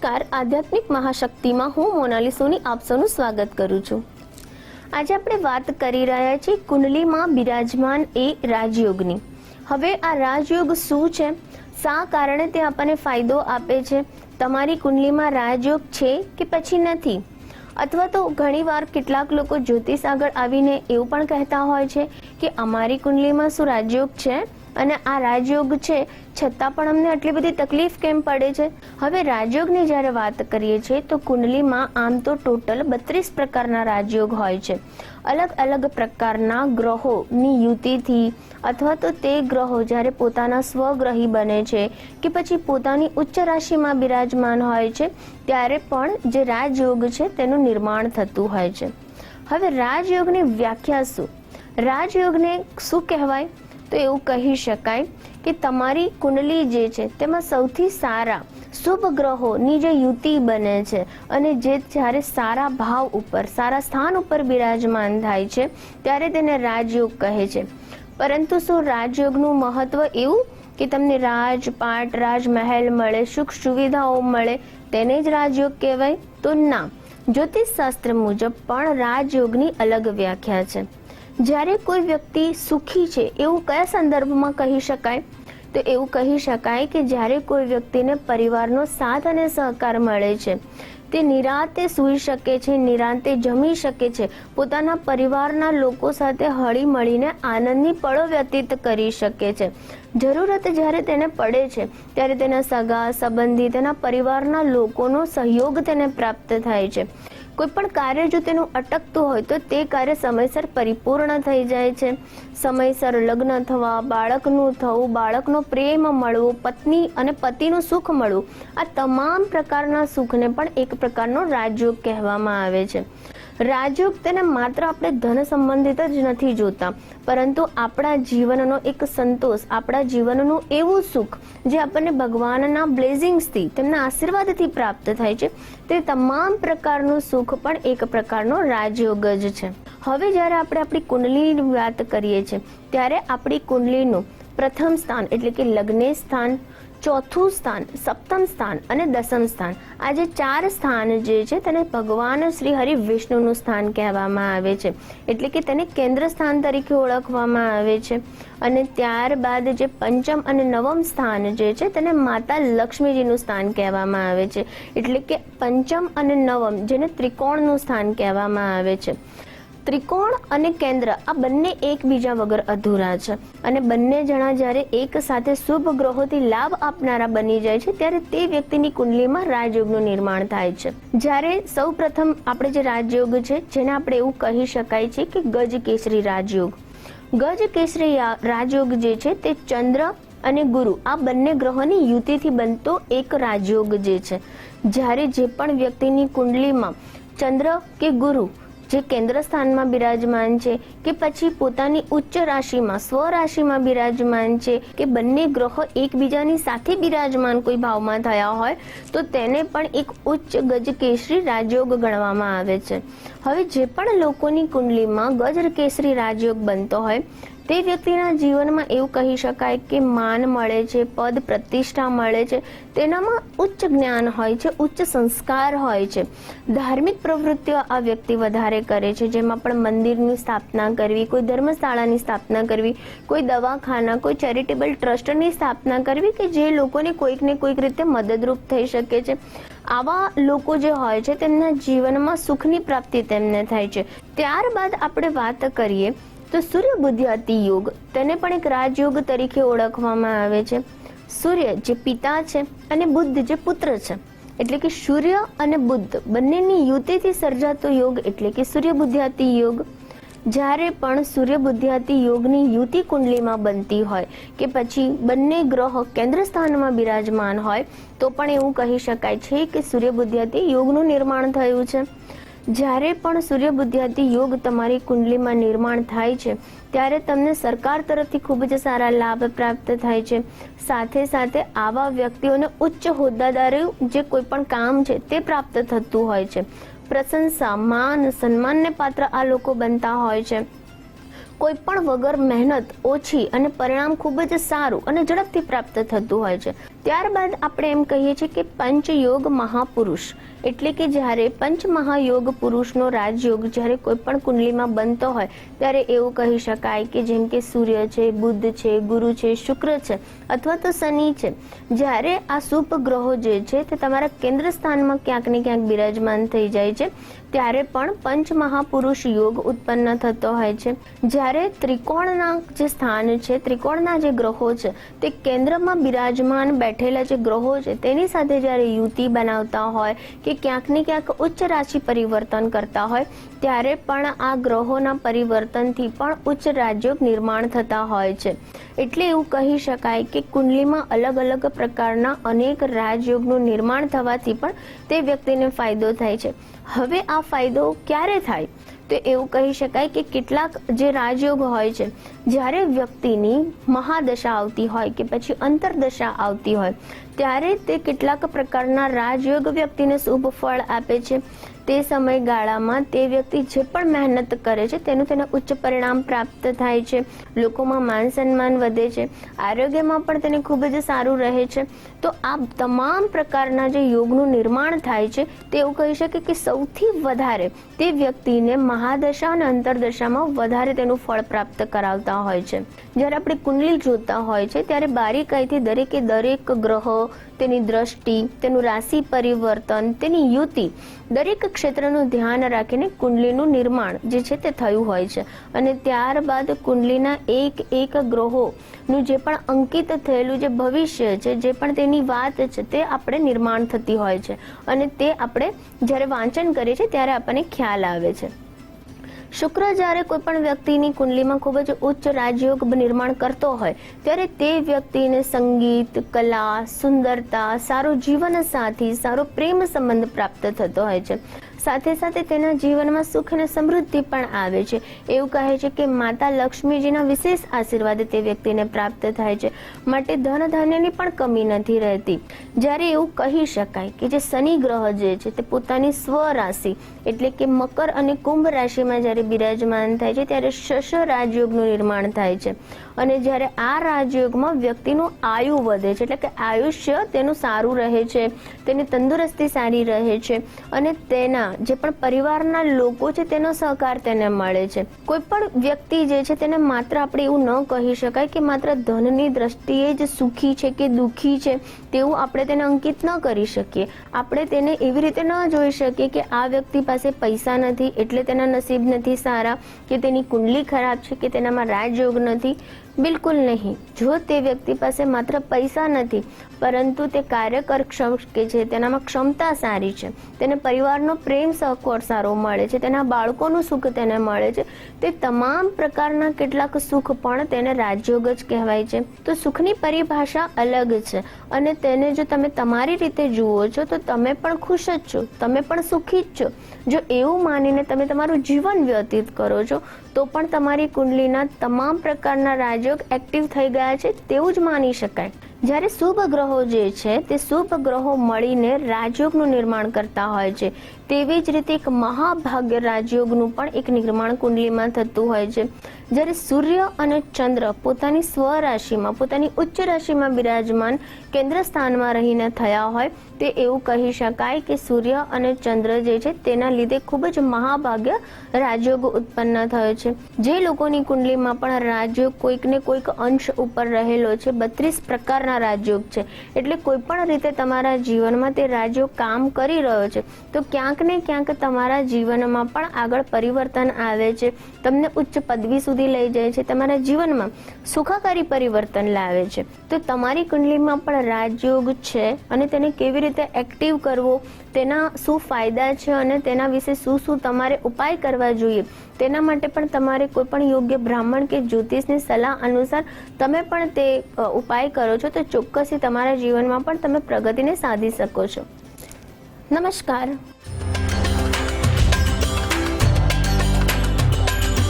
નમસ્કાર, આધ્યાત્મિક મહાશક્તિમાં હું મોનાલી સોની આપ સૌનું સ્વાગત કરું છું। આજે આપણે વાત કરી રહ્યા છીએ કુંડલીમાં બિરાજમાન એ રાજયોગની। હવે આ રાજયોગ શું છે, શા કારણે તે આપણને ફાયદો આપે છે, તમારી કુંડલીમાં રાજયોગ છે કે પછી નથી, અથવા તો ઘણીવાર કેટલાક લોકો જ્યોતિષ આગળ આવીને એવું પણ કહેતા હોય છે કે અમારી કુંડલીમાં શું રાજયોગ છે અને આ રાજયોગ છે છતાં પણ અમને આટલી બધી તકલીફ કેમ પડે છે। હવે રાજયોગની જ્યારે વાત કરીએ છીએ તો કુંડલીમાં આમ તો ટોટલ 32 પ્રકારના રાજયોગ હોય છે। અલગ અલગ પ્રકારના ગ્રહોની યુતિથી અથવા તો તે ગ્રહો જ્યારે પોતાના સ્વગ્રહી બને છે કે પછી પોતાની ઉચ્ચ રાશિમાં બિરાજમાન હોય છે ત્યારે પણ જે રાજયોગ છે તેનું નિર્માણ થતું હોય છે। હવે રાજયોગની વ્યાખ્યા શું, રાજયોગને શું કહેવાય, તો એવું કહી શકાય કે તમારી કુંડલી જે છે તેમાં સૌથી સારા શુભ ગ્રહોની જે યુતિ બને છે અને જે જ્યારે સારા ભાવ ઉપર, સારા સ્થાન ઉપર બિરાજમાન થાય છે ત્યારે તેને રાજયોગ કહે છે। પરંતુ શું રાજયોગનું મહત્વ એવું કે તમને રાજપાટ, રાજમહેલ મળે, સુખ સુવિધાઓ મળે તેને જ રાજયોગ કહેવાય? તો ના, જ્યોતિષ શાસ્ત્ર મુજબ પણ રાજયોગની અલગ વ્યાખ્યા છે। જ્યારે કોઈ વ્યક્તિ સુખી છે એવું કયા સંદર્ભમાં કહી શકાય, તો એવું કહી શકાય કે જ્યારે કોઈ વ્યક્તિને પરિવારનો સાથ અને સહકાર મળે છે, તે નિરાંતે સૂઈ શકે છે, નિરાંતે જમી શકે છે, પોતાના પરિવારના લોકો સાથે હળી મળીને આનંદની પળો વ્યતીત કરી શકે છે। જરૂરત જ્યારે તેને પડે છે ત્યારે તેના સગા સંબંધી, તેના પરિવારના લોકોનો સહયોગ તેને પ્રાપ્ત થાય છે। કોઈ પણ કાર્ય જો તેનું અટકતું હોય તો તે કાર્ય સમયસર પરિપૂર્ણ થઈ જાય છે। સમયસર લગ્ન થવા, બાળકનું થવું, બાળકનો પ્રેમ મળવો, પત્ની અને પતિનું સુખ મળવું, આ તમામ પ્રકારના સુખને પણ એક પ્રકારનો રાજયોગ કહેવામાં આવે છે। રાજયોગ તેને માત્ર આપણે ધન સંબંધિત જ નથી જોતા, પરંતુ આપણા જીવનનો એક સંતોષ, આપણા જીવનનું એવું સુખ જે આપણને ભગવાનના બ્લેઝિંગ્સથી, તેમના આશીર્વાદથી પ્રાપ્ત થાય છે, તે તમામ પ્રકારનું સુખ પણ એક પ્રકારનો રાજયોગ જ છે। હવે જ્યારે આપણે આપણી કુંડલીની વાત કરીએ છીએ ત્યારે આપણી કુંડલીનું પ્રથમ સ્થાન એટલે કે લગ્ન સ્થાન, ચોથું સ્થાન, સપ્તમ સ્થાન અને દસમ સ્થાન, આ જે 4 સ્થાન જે છે તેને ભગવાન શ્રી હરિ વિષ્ણુનું સ્થાન કહેવામાં આવે છે, એટલે કે તેને કેન્દ્ર સ્થાન તરીકે ઓળખવામાં આવે છે। અને ત્યારબાદ જે પંચમ અને નવમ સ્થાન જે છે તેને માતા લક્ષ્મીજીનું સ્થાન કહેવામાં આવે છે, એટલે કે પંચમ અને નવમ જેને ત્રિકોણનું સ્થાન કહેવામાં આવે છે। ત્રિકોણ અને કેન્દ્ર આ બંને એકબીજા વગર અધૂરા છે અને બંને જણા જ્યારે એક સાથે શુભ ગ્રહોથી લાભ આપનારા બની જાય છે ત્યારે તે વ્યક્તિની કુંડલીમાં રાજયોગનું નિર્માણ થાય છે। જ્યારે સૌ પ્રથમ આપણે જે રાજયોગ છે જેને આપણે એવું કહી શકાય છે કે ગજ કેસરી રાજયોગ। ગજ કેસરી રાજયોગ જે છે તે ચંદ્ર અને ગુરુ આ બંને ગ્રહોની યુતિથી બનતો એક રાજયોગ જે છે। જ્યારે જે પણ વ્યક્તિની કુંડલીમાં ચંદ્ર કે ગુરુ જે કેન્દ્ર સ્થાનમાં બિરાજમાન છે કે પછી પોતાની ઉચ્ચ રાશિમાં, સ્વરાશિમાં બિરાજમાન છે કે બંને ગ્રહો એકબીજાની સાથે બિરાજમાન કોઈ ભાવમાં થયા હોય તો તેને પણ એક ઉચ્ચ ગજ કેસરી રાજયોગ ગણવામાં આવે છે। હવે જે પણ લોકોની કુંડલીમાં ગજ કેસરી રાજયોગ બનતો હોય તે વ્યક્તિના જીવનમાં એવું કહી શકાય કે માન મળે છે, પદ પ્રતિષ્ઠા મળે છે, તેનામાં ઉચ્ચ જ્ઞાન હોય છે, ઉચ્ચ સંસ્કાર હોય છે, ધાર્મિક પ્રવૃત્તિઓ આ વ્યક્તિ વધારે કરે છે, જેમાં પણ મંદિરની સ્થાપના કરવી, કોઈ ધર્મશાળાની સ્થાપના કરવી, કોઈ દવાખાના, કોઈ ચેરિટેબલ ટ્રસ્ટની સ્થાપના કરવી કે જે લોકોને કોઈક ને કોઈક રીતે મદદરૂપ થઈ શકે છે। આવા લોકો જે હોય છે તેમના જીવનમાં સુખની પ્રાપ્તિ તેમને થાય છે। ત્યારબાદ આપણે વાત કરીએ તો સૂર્ય બુદ્ધિ યોગ, તેને પણ એક રાજયોગ તરીકે ઓળખવામાં આવે છે। સૂર્ય જે પિતા છે અને બુદ્ધ જે પુત્ર છે, એટલે કે સૂર્ય અને બુદ્ધ બંનેની યુતિથી સર્જાતો યોગ એટલે કે સૂર્ય બુદ્ધિ યોગ। જ્યારે પણ સૂર્ય બુદ્ધિ યોગની યુતિ કુંડલીમાં બનતી હોય કે પછી બંને ગ્રહ કેન્દ્ર સ્થાનમાં બિરાજમાન હોય તો પણ એવું કહી શકાય છે કે સૂર્ય બુદ્ધિ યોગનું નિર્માણ થયું છે। જ્યારે પણ સૂર્ય બુદ્ધિ યોગ તમારી કુંડલીમાં નિર્માણ થાય છે ત્યારે તમને સરકાર તરફથી ખૂબ જ સારા લાભ પ્રાપ્ત થાય છે। સાથે સાથે આવા વ્યક્તિઓને ઉચ્ચ હોદ્દાદારી જે કોઈ પણ કામ છે તે પ્રાપ્ત થતું હોય છે। પ્રશંસા, માન, સન્માનને પાત્ર આ લોકો બનતા હોય છે। કોઈ પણ વગર મહેનત ઓછી અને પરિણામ ખૂબ જ સારું અને ઝડપથી પ્રાપ્ત થતું હોય છે। ત્યારબાદ આપણે એમ કહીએ છીએ કે પંચયોગ મહાપુરુષ, એટલે કે જ્યારે પંચમહાયોગ પુરુષનો રાજયોગ જ્યારે કોઈ પણ કુંડલીમાં બનતો હોય ત્યારે એવું કહી શકાય કે જેમ કે સૂર્ય છે, બુધ છે, ગુરુ છે, શુક્ર છે અથવા તો શનિ છે, જ્યારે આ શુભ ગ્રહો જે છે તે તમારા કેન્દ્ર સ્થાનમાં ક્યાંક ને ક્યાંક બિરાજમાન થઈ જાય છે ત્યારે પણ પંચમહાપુરુષ યોગ ઉત્પન્ન થતો હોય છે. જ્યારે ત્રિકોણના જે સ્થાન છે, ત્રિકોણના જે ગ્રહો છે તે કેન્દ્રમાં બિરાજમાન બેઠેલા જે ગ્રહો છે તેની સાથે જ્યારે યુતિ બનાવતા હોય કે ક્યાંક ને ક્યાંક ઉચ્ચ રાશિ પરિવર્તન કરતા હોય ત્યારે પણ આ ગ્રહોના પરિવર્તનથી પણ ઉચ્ચ રાજયોગ નિર્માણ થતા હોય છે. એટલે એવું કહી શકાય કે કુંડલીમાં અલગ અલગ પ્રકારના અનેક રાજયોગનું નિર્માણ થવાથી પણ તે વ્યક્તિને ફાયદો થાય છે. હવે આ ફાયદો ક્યારે થાય તો એવું કહી શકાય કે કેટલાક જે રાજયોગ હોય છે જ્યારે વ્યક્તિની મહાદશા આવતી હોય કે પછી અંતરદશા આવતી હોય ત્યારે તે કેટલાક પ્રકારના રાજયોગ વ્યક્તિને શુભ ફળ આપે છે. તે સમયગાળામાં તે વ્યક્તિ જે પણ મહેનત કરે છે તેનું તેને ઉચ્ચ પરિણામ પ્રાપ્ત થાય છે. લોકોમાં માન સન્માન વધે છે, આરોગ્યમાં પણ તેને ખૂબ જ સારું રહે છે. તો આ તમામ પ્રકારના જે યોગનું નિર્માણ થાય છે તે એવું કહી શકે કે સૌથી વધારે તે વ્યક્તિને મહાદશા અને અંતરદશામાં વધારે તેનું ફળ પ્રાપ્ત કરાવતા હોય છે. જ્યારે આપણે કુંડલી જોતા હોય છે ત્યારે બારીકાઈથી દરેકે દરેક ગ્રહો, તેની દ્રષ્ટિ, તેનું રાશિ પરિવર્તન, તેની યુતિ, દરેક ક્ષેત્રનું ધ્યાન રાખીને કુંડલીનું નિર્માણ જે છે તે થયું હોય છે. અને ત્યારબાદ કુંડલીના એક એક ગ્રહોનું જે પણ અંકિત થયેલું જે ભવિષ્ય છે, જે પણ તેની વાત છે તે આપણે નિર્માણ થતી હોય છે અને તે આપણે જ્યારે વાંચન કરીએ છીએ ત્યારે આપણને ખ્યાલ આવે છે. શુક્ર જ્યારે કોઈ પણ વ્યક્તિની કુંડલીમાં ખૂબ જ ઉચ્ચ રાજયોગ નિર્માણ કરતો હોય ત્યારે તે વ્યક્તિને સંગીત, કલા, સુંદરતા, સારો જીવન સાથી, સારો પ્રેમ સંબંધ પ્રાપ્ત થતો હોય છે. સાથે સાથે તેના જીવનમાં સુખ અને સમૃદ્ધિ પણ આવે છે. એવું કહે છે કે માતા લક્ષ્મીજીના વિશેષ આશીર્વાદ તે વ્યક્તિને પ્રાપ્ત થાય છે, માટે ધન ધાન્યની પણ કમી નથી રહેતી. જ્યારે એવું કહી શકાય કે જે શનિ ગ્રહ જે છે તે પોતાની સ્વરાશિ એટલે કે મકર અને કુંભ રાશિમાં જ્યારે બિરાજમાન થાય છે ત્યારે શશ રાજયોગનું નિર્માણ થાય છે. અને જ્યારે આ રાજયોગમાં વ્યક્તિનું આયુ વધે છે, એટલે કે આયુષ્ય તેનું સારું રહે છે, તેની તંદુરસ્તી સારી રહે છે અને તેના જે પણ પરિવારના લોકો છે તેનો સહકાર તેને મળે છે. કોઈ પણ વ્યક્તિ જે છે તેને માત્ર આપણે એવું ન કહી શકાય કે માત્ર ધનની દ્રષ્ટિએ જ સુખી છે કે દુઃખી છે તેવું આપણે તેને અંકિત ન કરી શકીએ. આપણે તેને એવી રીતે ન જોઈ શકીએ કે આ વ્યક્તિ પાસે પૈસા નથી એટલે તેના નસીબ નથી સારા, કે તેની કુંડલી ખરાબ છે કે તેનામાં રાજયોગ નથી. બિલકુલ નહીં. જો તે વ્યક્તિ પાસે માત્ર પૈસા નથી પરંતુ તે કાર્યક્ષમ કે છે, તેનામાં ક્ષમતા સારી છે, તેને પરિવારનો પ્રેમ સહકાર સારો મળે છે, તેના બાળકોનું સુખ તેને મળે છે, તે તમામ પ્રકારના કેટલાક સુખ પણ તેને રાજયોગ જ કહેવાય છે. તો સુખની પરિભાષા અલગ છે અને તેને જો તમે તમારી રીતે જુઓ છો તો તમે પણ ખુશ જ છો, તમે પણ સુખી જ છો. જો એવું માનીને તમે તમારું જીવન વ્યતીત કરો છો તો પણ તમારી કુંડલીના તમામ પ્રકારના રાજયોગ એક્ટિવ થઈ ગયા છે તેવું જ માની શકાય. જ્યારે શુભ ગ્રહો જે છે તે શુભ ગ્રહો મળીને રાજયોગનું નિર્માણ કરતા હોય છે, તેવી જ રીતે એક મહાભાગ્ય રાજયોગનું પણ એક નિર્માણ કુંડલીમાં થતું હોય છે. જ્યારે સૂર્ય અને ચંદ્ર પોતાની સ્વરાશિમાં, પોતાની ઉચ્ચ રાશિમાં બિરાજમાન કેન્દ્ર સ્થાનમાં રહીને થયા હોય તે એવું કહી શકાય કે સૂર્ય અને ચંદ્ર જે છે તેના લીધે ખૂબ જ મહાભાગ્ય રાજયોગ ઉત્પન્ન થયો છે. જે લોકોની કુંડલીમાં પણ રાજયોગ કોઈક ને કોઈક અંશ ઉપર રહેલો છે, 32 પ્રકારના રાજયોગ છે, એટલે કોઈ પણ રીતે તમારા જીવનમાં તે રાજયોગ કામ કરી રહ્યો છે તો ક્યાંક ને ક્યાંક તમારા જીવનમાં પણ આગળ પરિવર્તન આવે છે, તમને ઉચ્ચ પદવી સુધી લઈ જાય છે, તમારા જીવનમાં સુખાકારી પરિવર્તન લાવે છે. તો તમારી કુંડલીમાં પણ રાજયોગ છે અને તેને કેવી રીતે એક્ટિવ કરવો, તેના શું ફાયદા છે અને તેના વિશે શું શું તમારે ઉપાય કરવા જોઈએ, તેના માટે પણ તમારે કોઈ પણ યોગ્ય બ્રાહ્મણ કે જ્યોતિષની સલાહ અનુસાર તમે પણ તે ઉપાય કરો છો તો ચોક્કસથી તમારા જીવનમાં પણ તમે પ્રગતિને સાધી શકો છો. નમસ્કાર.